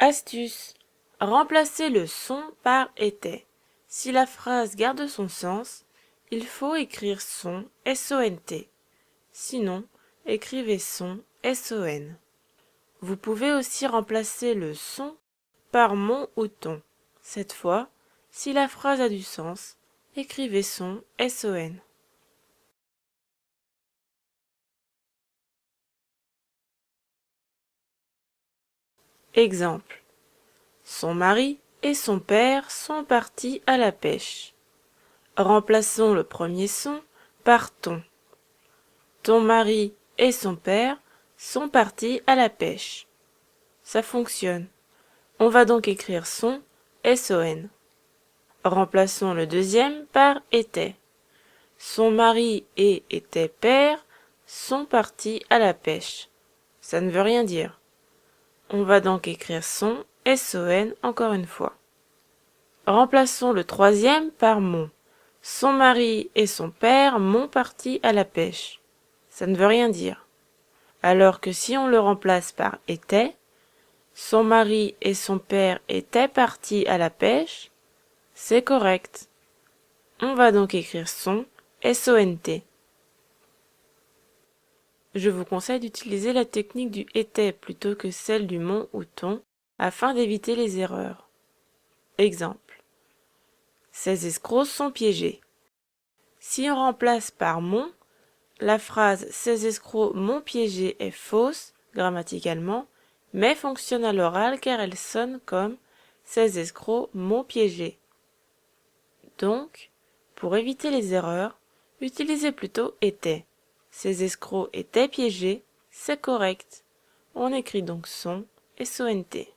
Astuce. Remplacez le son par était. Si la phrase garde son sens, il faut écrire son S-O-N-T. Sinon, écrivez son S-O-N. Vous pouvez aussi remplacer le son par mon ou ton. Cette fois, si la phrase a du sens, écrivez son S-O-N. Exemple. Son mari et son père sont partis à la pêche. Remplaçons le premier son par ton. Ton mari et son père sont partis à la pêche. Ça fonctionne. On va donc écrire son S-O-N. Remplaçons le deuxième par était. Son mari et était père sont partis à la pêche. Ça ne veut rien dire. On va donc écrire son S-O-N encore une fois. Remplaçons le troisième par mon. Son mari et son père m'ont parti à la pêche. Ça ne veut rien dire. Alors que si on le remplace par était, son mari et son père étaient partis à la pêche, c'est correct. On va donc écrire son S-O-N-T. Je vous conseille d'utiliser la technique du était plutôt que celle du mon ou ton afin d'éviter les erreurs. Exemple. Ces escrocs sont piégés. Si on remplace par mon, la phrase « Ces escrocs m'ont piégé » est fausse grammaticalement, mais fonctionne à l'oral car elle sonne comme « Ces escrocs m'ont piégé ». Donc, pour éviter les erreurs, utilisez plutôt « était ». Ces escrocs étaient piégés, c'est correct. On écrit donc son, S-O-N-T.